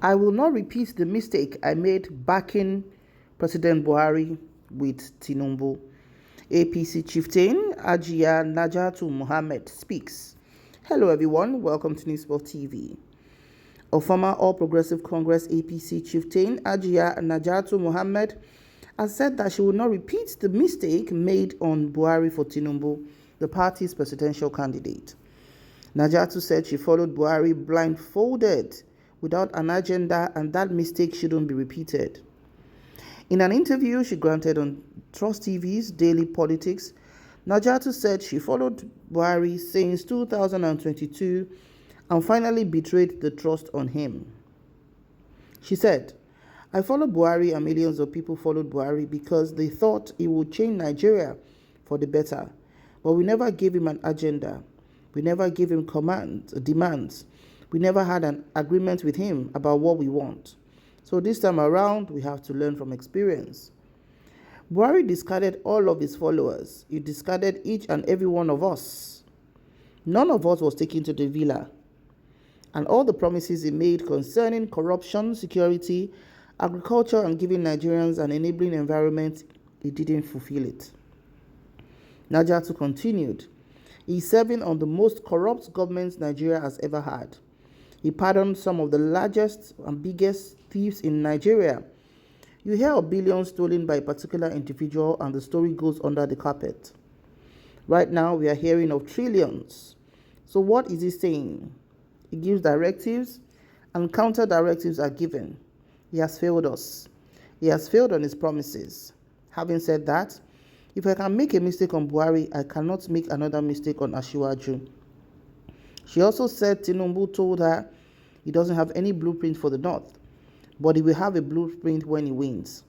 I will not repeat the mistake I made backing President Buhari with Tinubu. APC chieftain Ajia Najatu Mohammed speaks. Hello everyone, welcome to Newsport TV. A former All Progressive Congress APC chieftain Ajia Najatu Mohammed has said that she will not repeat the mistake made on Buhari for Tinubu, the party's presidential candidate. Najatu said she followed Buhari blindfolded without an agenda, and that mistake shouldn't be repeated. In an interview she granted on Trust TV's Daily Politics, Najatu said she followed Buhari since 2022 and finally betrayed the trust on him. She said, I followed Buhari and millions of people followed Buhari because they thought he would change Nigeria for the better. But we never gave him an agenda. We never gave him demands. We never had an agreement with him about what we want. So this time around, we have to learn from experience. Buhari discarded all of his followers. He discarded each and every one of us. None of us was taken to the villa. And all the promises he made concerning corruption, security, agriculture, and giving Nigerians an enabling environment, he didn't fulfill it. Najatu continued, he's serving on the most corrupt government Nigeria has ever had. He pardoned some of the largest and biggest thieves in Nigeria. You hear of billions stolen by a particular individual and the story goes under the carpet. Right now, we are hearing of trillions. So what is he saying? He gives directives and counter directives are given. He has failed us. He has failed on his promises. Having said that, if I can make a mistake on Buhari, I cannot make another mistake on Asiwaju. She also said Tinubu told her he doesn't have any blueprint for the North, but he will have a blueprint when he wins.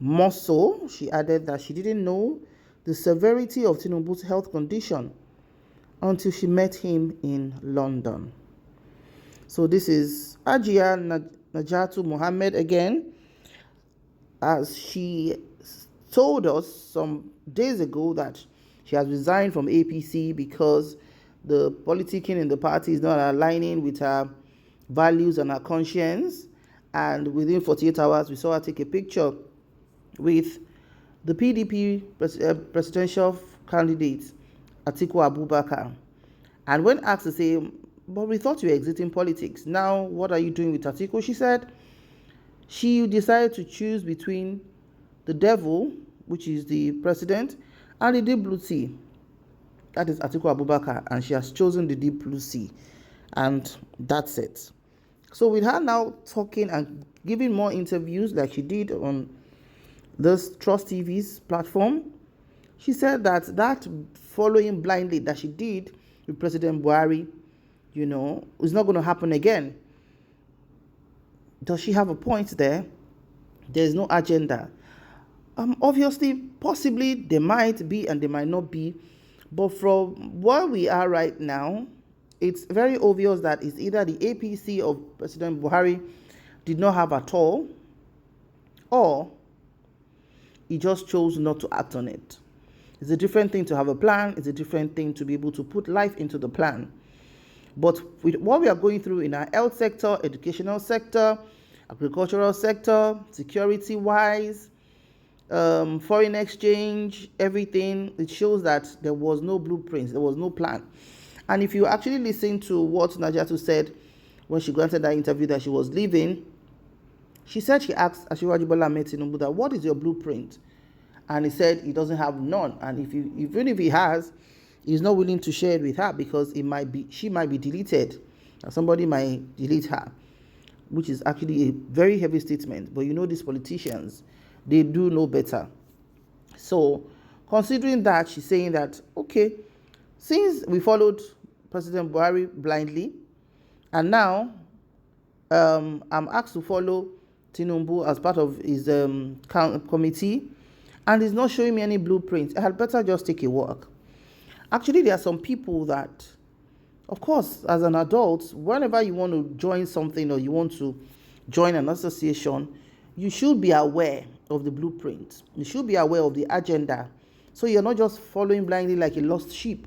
More so, she added that she didn't know the severity of Tinubu's health condition until she met him in London. So this is Ajia Najatu Mohammed again, as she told us some days ago that she has resigned from APC because the politicking in the party is not aligning with her values and her conscience. And within 48 hours, we saw her take a picture with the PDP presidential candidate, Atiku Abubakar. And when asked to say, but we thought you were exiting politics. Now, what are you doing with Atiku? She said she decided to choose between the devil, which is the president, and the deep blue sea. That is Atiku Abubakar, and she has chosen the deep blue sea. And that's it. So with her now talking and giving more interviews like she did on this Trust TV's platform, she said that following blindly that she did with President Buhari, is not going to happen again. Does she have a point there? There's no agenda. Obviously, possibly there might be and there might not be, but from where we are right now, it's very obvious that it's either the APC of President Buhari did not have at all, or he just chose not to act on it. It's a different thing to have a plan. It's a different thing to be able to put life into the plan. But with what we are going through in our health sector, educational sector, agricultural sector, security-wise, foreign exchange, everything, it shows that there was no blueprint, there was no plan. And if you actually listen to what Najatu said when she granted that interview that she was leaving, she said she asked Asiwaju Bola Ahmed Tinubu that, what is your blueprint? And he said he doesn't have none. And even if he has, he's not willing to share it with her because she might be deleted. Or somebody might delete her, which is actually a very heavy statement. But these politicians, they do know better. So considering that, she's saying that, okay, since we followed President Buhari blindly, and now I'm asked to follow Tinubu as part of his committee, and he's not showing me any blueprint, I had better just take a walk. Actually, there are some people that, of course, as an adult, whenever you want to join something or you want to join an association, you should be aware of the blueprint. You should be aware of the agenda. So you're not just following blindly like a lost sheep.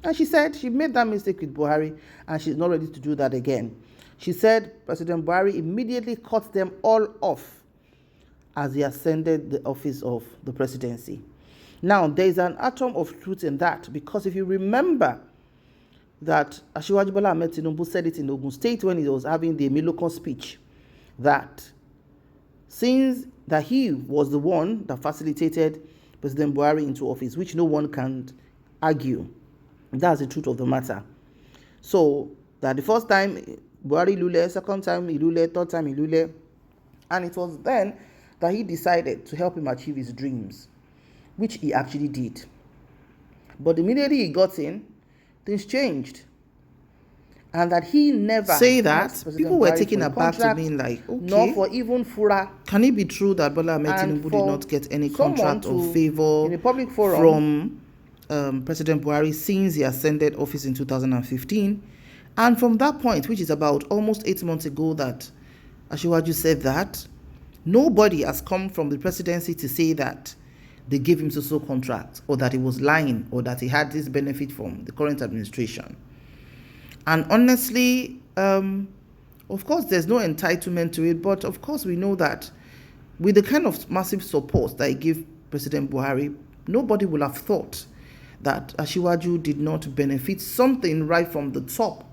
And she said she made that mistake with Buhari and she's not ready to do that again. She said President Buhari immediately cut them all off as he ascended the office of the presidency. Now, there is an atom of truth in that, because if you remember that Asiwaju Bola Ahmed Tinubu said it in Ogun State when he was having the Emiloko speech, that since that he was the one that facilitated President Buhari into office, which no one can argue. That's the truth of the matter. So that the first time Buhari Ilule, second time Ilule, third time Ilule, and it was then that he decided to help him achieve his dreams, which he actually did. But immediately he got in, things changed. And that he never say that people were taken aback to being like, okay, nor for even fura. Can it be true that Bola Ahmed Tinubu did not get any contract or favor in a public forum from President Buhari since he ascended office in 2015? And from that point, which is about almost 8 months ago, that Asiwaju said that, nobody has come from the presidency to say that they gave him so contract, or that he was lying, or that he had this benefit from the current administration. And honestly, of course, there's no entitlement to it, but of course we know that with the kind of massive support that he gave President Buhari, nobody would have thought that Asiwaju did not benefit something right from the top.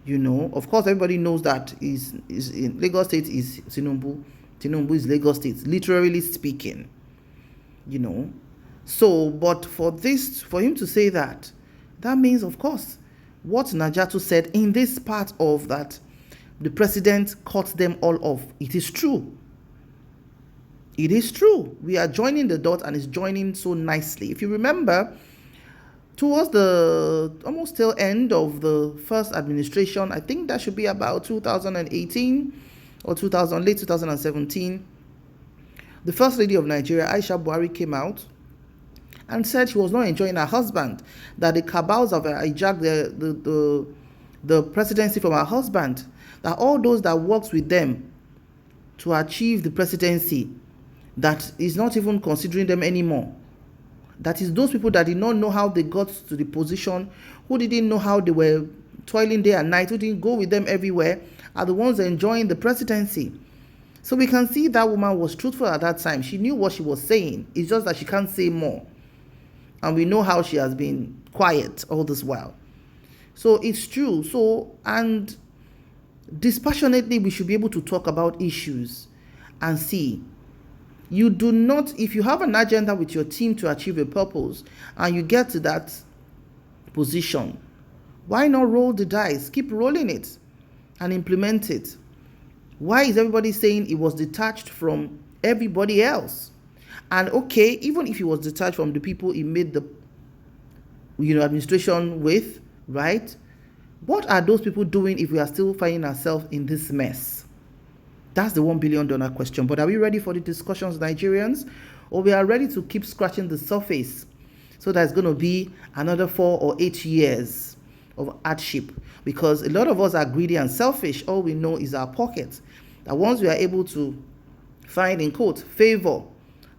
You know, of course, everybody knows that is in Lagos State is Tinubu. Tinubu is Lagos State, literally speaking. You know, so but for him to say that, that means, of course, what Najatu said in this part of that, the president cut them all off. It is true. It is true. We are joining the dot, and it's joining so nicely. If you remember, towards the almost till end of the first administration, I think that should be about 2018 or late 2017, the First Lady of Nigeria, Aisha Buhari, came out and said she was not enjoying her husband, that the cabals have hijacked the presidency from her husband, that all those that works with them to achieve the presidency, that is not even considering them anymore. That is those people that did not know how they got to the position, who didn't know how they were toiling day and night, who didn't go with them everywhere, are the ones enjoying the presidency. So we can see that woman was truthful at that time. She knew what she was saying. It's just that she can't say more. And we know how she has been quiet all this while. So it's true. So, and dispassionately, we should be able to talk about issues and see. You do not, if you have an agenda with your team to achieve a purpose and you get to that position, why not roll the dice? Keep rolling it and implement it. Why is everybody saying it was detached from everybody else? And okay, even if he was detached from the people he made the administration with, right? What are those people doing if we are still finding ourselves in this mess? That's the $1 billion question. But are we ready for the discussions, Nigerians? Or we are ready to keep scratching the surface so that it's going to be another 4 or 8 years of hardship? Because a lot of us are greedy and selfish. All we know is our pockets. That once we are able to find, in quote, favor,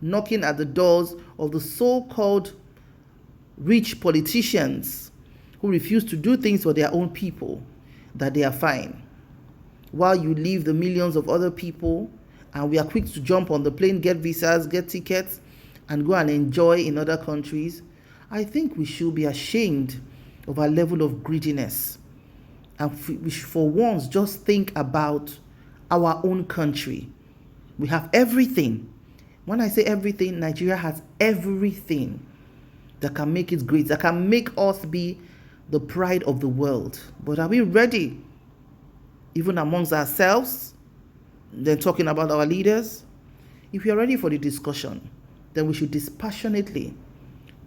knocking at the doors of the so-called rich politicians who refuse to do things for their own people, that they are fine. While you leave the millions of other people, and we are quick to jump on the plane, get visas, get tickets, and go and enjoy in other countries, I think we should be ashamed of our level of greediness. And we should, for once, just think about our own country. We have everything. When I say everything, Nigeria has everything that can make it great, that can make us be the pride of the world. But are we ready, even amongst ourselves, then talking about our leaders? If we are ready for the discussion, then we should dispassionately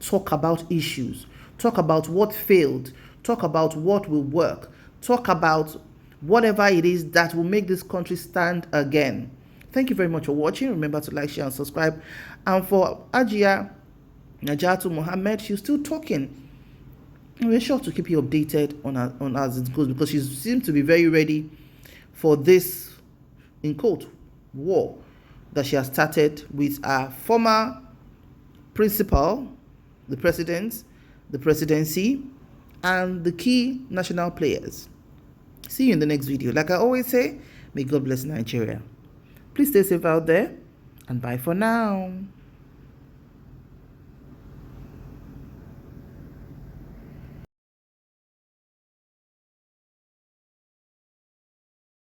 talk about issues, talk about what failed, talk about what will work, talk about whatever it is that will make this country stand again. Thank you very much for watching. Remember to like, share, and subscribe. And for Na'jaatu Mohammed, she's still talking. And we're sure to keep you updated on as it goes, because she seems to be very ready for this, in quote, war that she has started with our former principal, the president, the presidency, and the key national players. See you in the next video. Like I always say, may God bless Nigeria. Please stay safe out there, and bye for now.